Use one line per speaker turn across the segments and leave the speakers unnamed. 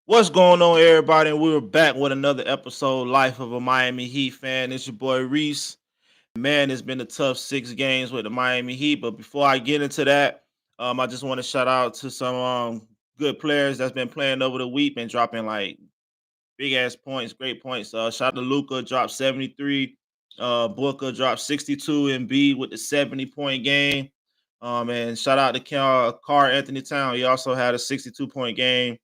What's going on, everybody? We were back with another episode, Life of a Miami Heat fan. It's your boy Reese. Man, it's been a tough 6 games with the Miami Heat. But before I get into that, I just want to shout out to some good players that's been playing over the week, been dropping like big ass points, great points. Shout out to Luca, dropped 73. Booker dropped 62 and B with the 70-point game. And shout out to Carl Anthony Town. He also had a 62-point game.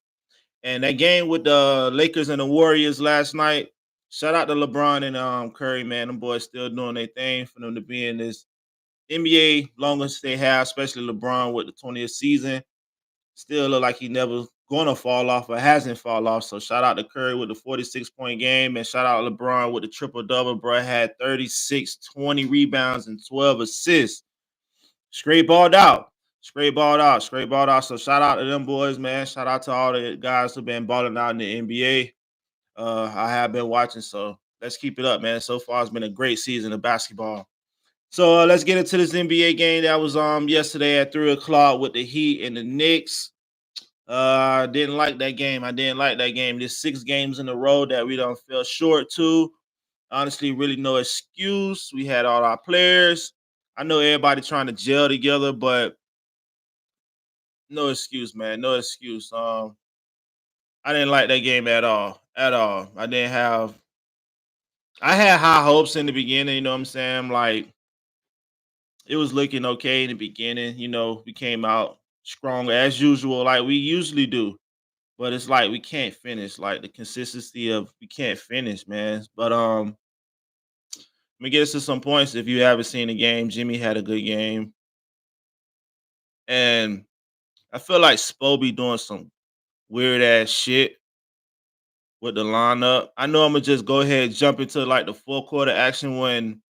And that game with the Lakers and the Warriors last night, shout out to LeBron and Curry, man. Them boys still doing their thing for them to be in this NBA longest they have, especially LeBron with the 20th season. Still look like he never gonna fall off or hasn't fall off. So shout out to Curry with the 46-point game and shout out to LeBron with the triple-double. Bro had 36, 20 rebounds, and 12 assists. Straight balled out. Straight balled out. Straight balled out. So shout out to them boys, man. Shout out to all the guys who've been balling out in the NBA. I have been watching, so let's keep it up, man. So far, it's been a great season of basketball. So let's get into this NBA game that was yesterday at 3 o'clock with the Heat and the Knicks. I didn't like that game. I didn't like that game. There's 6 games in a row that we don't feel short to. Honestly, really no excuse. We had all our players. I know everybody trying to gel together, but no excuse, man. No excuse. I didn't like that game at all. At all. I had high hopes in the beginning, you know what I'm saying? Like it was looking okay in the beginning. We came out strong as usual, like we usually do. But it's like we can't finish. Like the consistency of we can't finish, man. But let me get us to some points. If you haven't seen the game, Jimmy had a good game. And I feel like Spoby doing some weird ass shit with the lineup. I know I'm gonna just go ahead and jump into like the full quarter action when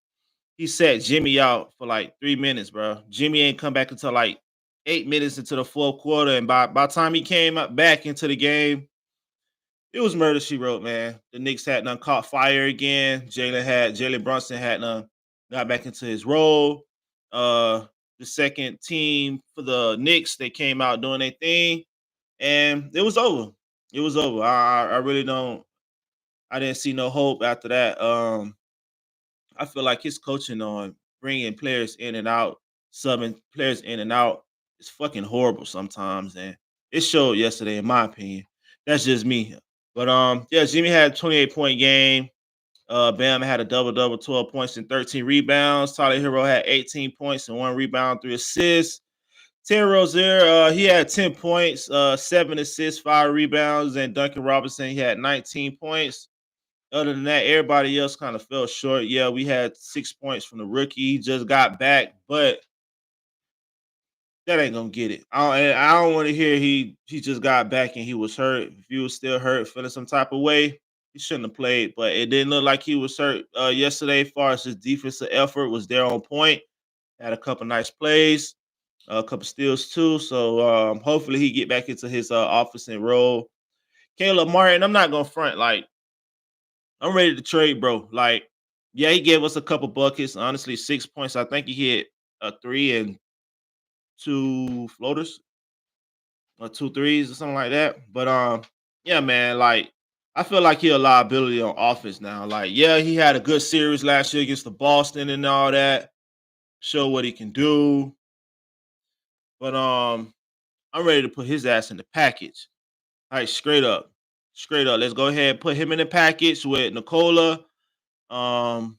he set Jimmy out for like 3 minutes, bro. Jimmy ain't come back until like 8 minutes into the fourth quarter, and by the time he came up back into the game, it was murder she wrote, man. The Knicks had none caught fire again. Jalen Brunson had none got back into his role. The second team for the Knicks, they came out doing their thing, and it was over. It was over. I really don't. I didn't see no hope after that. I feel like his coaching on bringing players in and out, subbing players in and out is fucking horrible sometimes, and it showed yesterday, in my opinion. That's just me. But yeah, Jimmy had a 28-point game. Bam had a double double, 12 points and 13 rebounds. Tyler Hero had 18 points and 1 rebound, 3 assists. Terry Rozier, he had 10 points, 7 assists, 5 rebounds, and Duncan Robinson, he had 19 points. Other than that, everybody else kind of fell short. Yeah, we had 6 points from the rookie. He just got back, but that ain't gonna get it. I don't want to hear he just got back and he was hurt. If he was still hurt, feeling some type of way, he shouldn't have played. But it didn't look like he was hurt yesterday. As far as his defensive effort was there on point. Had a couple nice plays, a couple steals too. So hopefully he get back into his offensive role. Caleb Martin, I'm not gonna front like I'm ready to trade, bro. Like, yeah, he gave us a couple buckets. Honestly, 6 points. I think he hit a three and two floaters or two threes or something like that. But yeah, man, like I feel like he a liability on offense now. Like, yeah, he had a good series last year against the Boston and all that. Show what he can do. But I'm ready to put his ass in the package. All right, straight up. Straight up. Let's go ahead and put him in the package with Nicola. Um,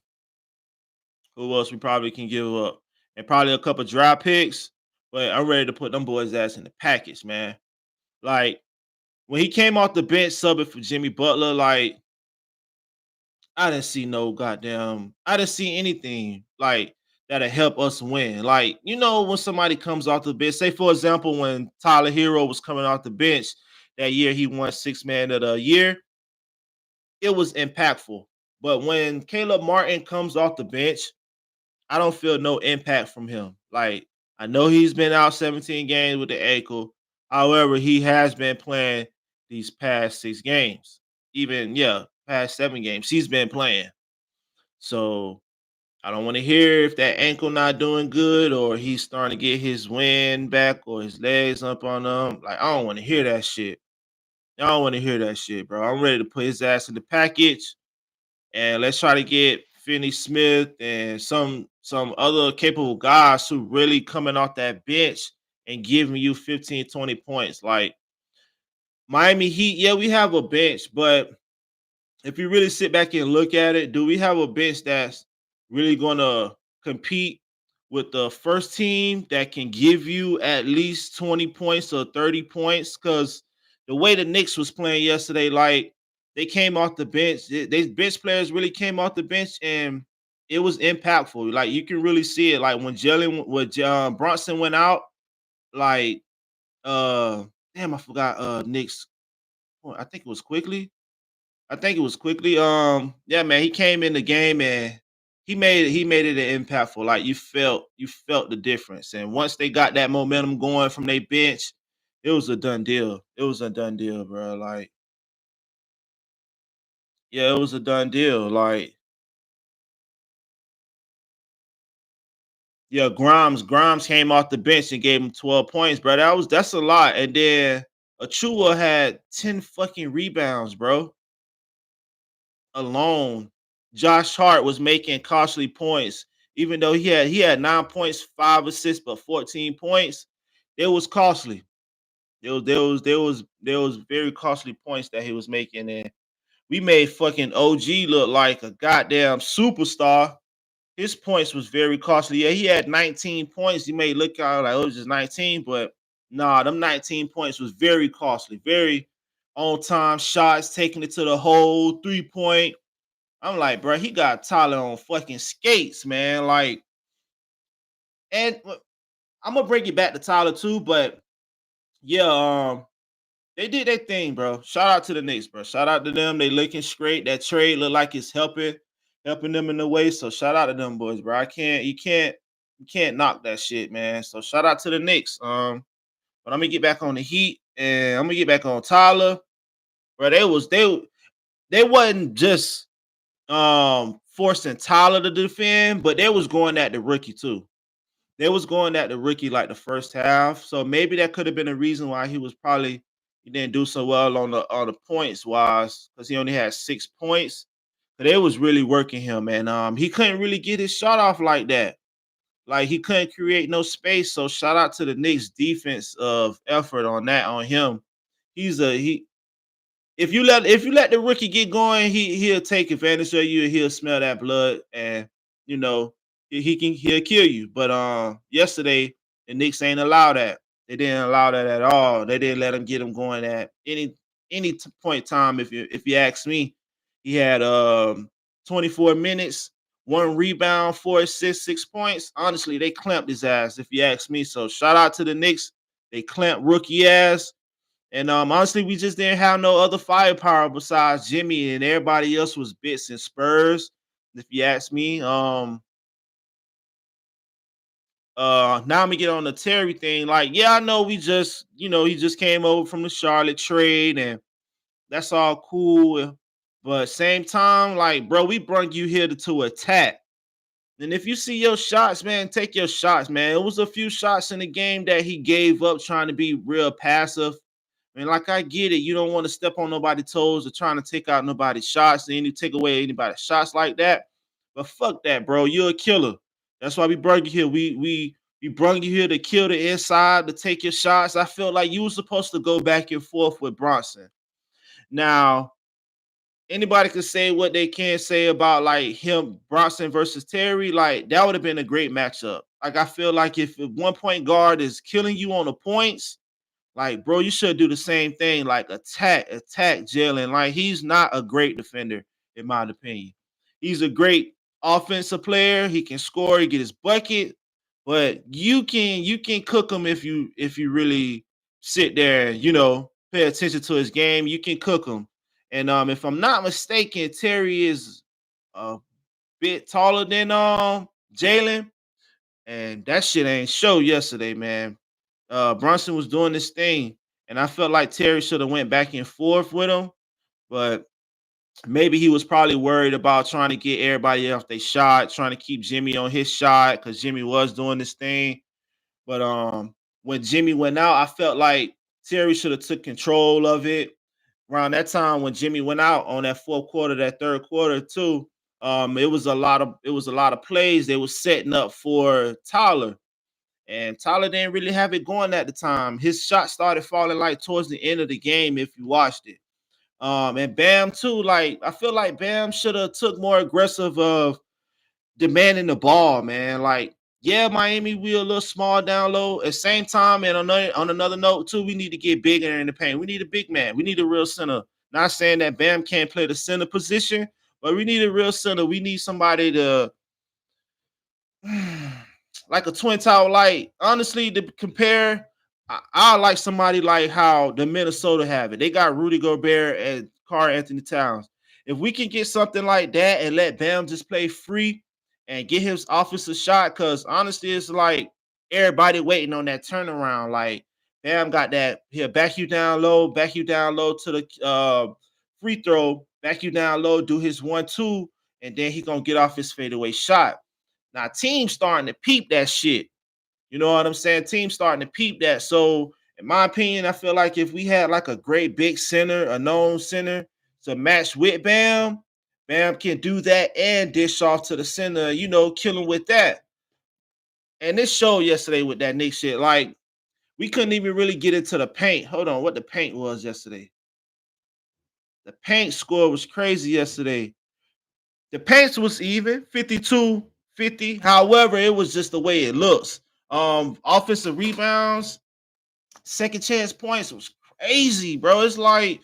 who else we probably can give up? And probably a couple draft picks. But I'm ready to put them boys' ass in the package, man. Like when he came off the bench subbing for Jimmy Butler, like I didn't see no goddamn, I didn't see anything like that'll help us win. Like, when somebody comes off the bench, say for example, when Tyler Hero was coming off the bench that year, he won six man of the year, it was impactful. But when Caleb Martin comes off the bench, I don't feel no impact from him. Like, I know he's been out 17 games with the ankle. However, he has been playing these past 6 games. Even, yeah, past 7 games. He's been playing. So I don't want to hear if that ankle not doing good or he's starting to get his wind back or his legs up on them. Like, I don't want to hear that shit. Y'all don't want to hear that shit, bro. I'm ready to put his ass in the package and let's try to get Finney Smith and some other capable guys who really coming off that bench and giving you 15, 20 points. Like Miami Heat, yeah, we have a bench, but if you really sit back and look at it, do we have a bench that's really going to compete with the first team that can give you at least 20 points or 30 points? Because the way the Knicks was playing yesterday, like they came off the bench, they bench players really came off the bench and it was impactful. Like you can really see it. Like when Bronson went out, like damn, I forgot Knicks. I think it was quickly. I think it was quickly. Yeah, man, he came in the game and he made it an impactful. Like you felt the difference. And once they got that momentum going from their bench, it was a done deal. It was a done deal, bro. Like, yeah, it was a done deal. Like, yeah, Grimes came off the bench and gave him 12 points, bro. That's a lot. And then Achua had 10 fucking rebounds, bro. Alone. Josh Hart was making costly points, even though he had 9 points, 5 assists, but 14 points. It was costly. There was very costly points that he was making, and we made fucking OG look like a goddamn superstar. His points was very costly. Yeah, he had 19 points. He may look out like it was just 19, but nah, them 19 points was very costly. Very on time shots, taking it to the hole, 3 point. I'm like, bro, he got Tyler on fucking skates, man. Like, and I'm gonna bring it back to Tyler too, but yeah, they did their thing, bro. Shout out to the Knicks, bro. Shout out to them. They looking straight. That trade look like it's helping them in the way. So shout out to them boys, bro. You can't knock that shit, man. So shout out to the Knicks. But I'm gonna get back on the Heat and I'm gonna get back on Tyler. Bro, they wasn't just forcing Tyler to defend, but they was going at the rookie too. They was going at the rookie like the first half. So maybe that could have been a reason why he didn't do so well on the points wise, because he only had 6 points. But they was really working him, and he couldn't really get his shot off like that. Like he couldn't create no space. So shout out to the Knicks defense of effort on that on him. He if you let the rookie get going, he'll take advantage of you and he'll smell that blood and you know he'll kill you. But yesterday the Knicks ain't allow that. They didn't allow that at all. They didn't let him get him going at any point in time. If you ask me, he had 24 minutes, 1 rebound, 4 assists, 6 points. Honestly, they clamped his ass. If you ask me, so shout out to the Knicks. They clamped rookie ass. And honestly, we just didn't have no other firepower besides Jimmy, and everybody else was bits and spurs. If you ask me, now I'm gonna get on the Terry thing. Like, yeah, I know he just came over from the Charlotte trade, and that's all cool. But same time, like, bro, we brought you here to attack. And if you see your shots, man, take your shots, man. It was a few shots in the game that he gave up trying to be real passive. I mean, like I get it. You don't want to step on nobody's toes or trying to take out nobody's shots and you take away anybody's shots like that. But fuck that, bro. You're a killer. That's why we brought you here. We brought you here to kill the inside, to take your shots. I felt like you were supposed to go back and forth with Bronson. Now, anybody can say what they can say about like him, Bronson versus Terry. Like that would have been a great matchup. Like I feel like if a 1 point guard is killing you on the points, like, bro, you should do the same thing. Like, attack Jalen. Like, he's not a great defender, in my opinion. He's a great offensive player. He can score, he get his bucket, but you can cook him if you really sit there, pay attention to his game. You can cook him. And if I'm not mistaken, Terry is a bit taller than Jalen, and that shit ain't show yesterday, man. Brunson was doing this thing, and I felt like Terry should have went back and forth with him, but maybe he was probably worried about trying to get everybody off their shot, trying to keep Jimmy on his shot because Jimmy was doing this thing. But when Jimmy went out, I felt like Terry should have took control of it. around that time when Jimmy went out on that fourth quarter, that third quarter too. It was a lot of plays they were setting up for Tyler. And Tyler didn't really have it going at the time. His shot started falling like towards the end of the game if you watched it. And Bam too, like I feel like Bam should have took more aggressive of demanding the ball, man. Like, yeah, Miami, we a little small down low. At the same time, and on another note, too, we need to get bigger in the paint. We need a big man. We need a real center. Not saying that Bam can't play the center position, but we need a real center. We need somebody to like a twin tower light. Honestly, to compare, I like somebody like how the Minnesota have it. They got Rudy Gobert and Karl Anthony Towns. If we can get something like that and let Bam just play free and get his offensive shot, because honestly, it's like everybody waiting on that turnaround. Like Bam got that. He'll back you down low to the free throw, back you down low, do his 1-2, and then he gonna get off his fadeaway shot. Now, teams starting to peep that shit. You know what I'm saying? Teams starting to peep that. So, in my opinion, I feel like if we had like a great big center, a known center to match with Bam, Bam can do that and dish off to the center, kill him with that. And this show yesterday with that Knicks shit, like we couldn't even really get into the paint. Hold on, what the paint was yesterday? The paint score was crazy yesterday. The pace was even 52-50. However, it was just the way it looks. Offensive rebounds, second chance points was crazy, bro. It's like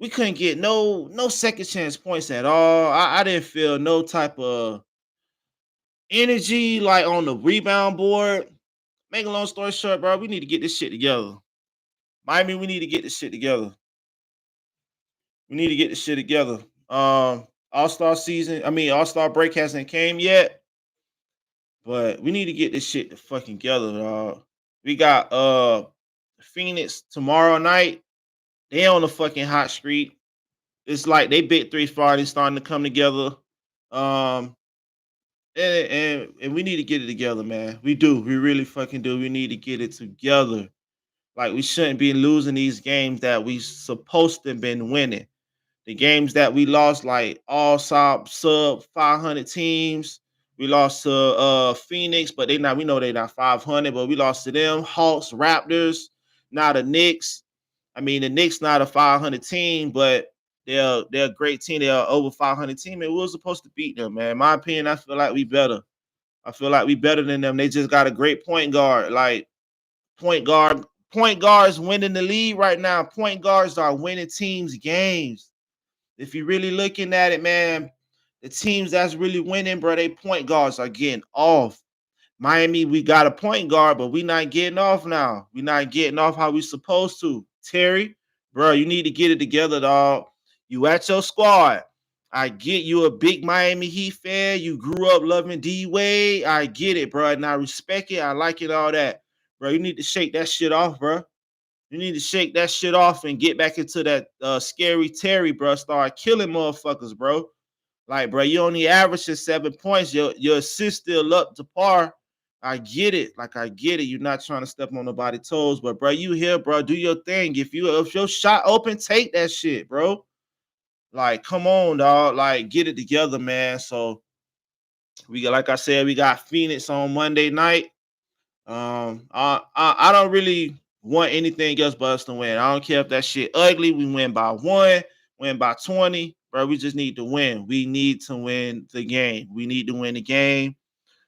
we couldn't get no second chance points at all. I didn't feel no type of energy like on the rebound board. Make a long story short, bro, we need to get this shit together. Miami, we need to get this shit together. We need to get this shit together. All-Star season, All-Star break hasn't came yet. But we need to get this shit to fucking together, dog. We got Phoenix tomorrow night. They on the fucking hot streak. It's like they big three Friday starting to come together. Um and we need to get it together, man. We do. We really fucking do. We need to get it together. Like we shouldn't be losing these games that we supposed to been winning. The games that we lost, like all sub 500 teams. We lost to Phoenix, but we know they're not 500, but we lost to them. Hawks, Raptors, now the Knicks. The Knicks not a 500 team, but they're a great team. They're over 500 team, and we were supposed to beat them, man. In my opinion, I feel like we better. I feel like we better than them. They just got a great point guard. Like point guard, point guards winning the league right now. Point guards are winning teams games. If you're really looking at it, man, the teams that's really winning, bro, they point guards are getting off. Miami, we got a point guard, but we not getting off now. We not getting off how we supposed to. Terry, bro, you need to get it together, dog. You at your squad. I get you a big Miami Heat fan. You grew up loving D Wade. I get it, bro, and I respect it. I like it, all that, bro. You need to shake that shit off, bro. You need to shake that shit off and get back into that scary Terry, bro. Start killing motherfuckers, bro. Like, bro, you only averaging 7 points. Your assist still up to par. I get it. Like, I get it. You're not trying to step on nobody's toes, but bro, you here, bro. Do your thing. If your shot open, take that shit, bro. Like, come on, dog. Like, get it together, man. So like I said, we got Phoenix on Monday night. I don't really want anything else but us to win. I don't care if that shit ugly. We win by 1, win by 20, bro. We just need to win. We need to win the game. We need to win the game.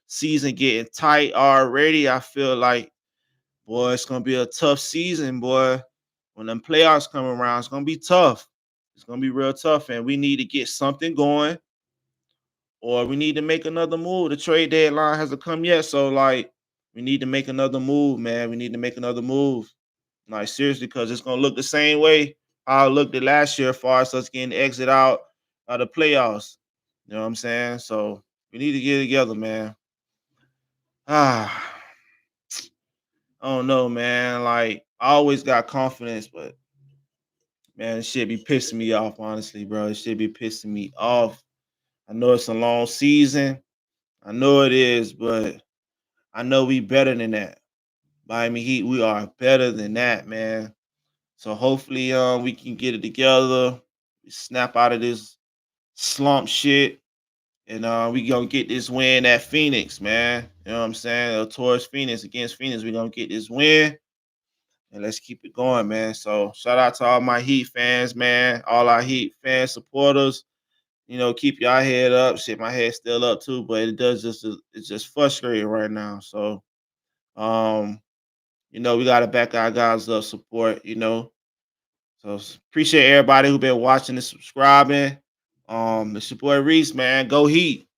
Season getting tight already. I feel like, boy, it's gonna be a tough season, boy. When them playoffs come around, it's gonna be tough. It's gonna be real tough, and we need to get something going, or we need to make another move. The trade deadline hasn't come yet, so like we need to make another move, man. We need to make another move. Like seriously, because it's gonna look the same way how it looked the last year as far as us getting exit out of the playoffs. You know what I'm saying? So we need to get it together, man. Ah, I don't know, man. Like I always got confidence, but man, it should be pissing me off, honestly, bro. It should be pissing me off. I know it's a long season. I know it is, but I know we better than that. Miami Heat, we are better than that, man. So hopefully we can get it together, snap out of this slump shit, and we gonna get this win at Phoenix, man. You know what I'm saying? Towards Phoenix, against Phoenix, we gonna get this win, and let's keep it going, man. So shout out to all my Heat fans, man. All our Heat fan supporters. Keep your head up. Shit, my head's still up too, but it's just frustrating right now. So um, we gotta back our guys up, support. So appreciate everybody who been watching and subscribing. It's your boy Reese, man. Go Heat.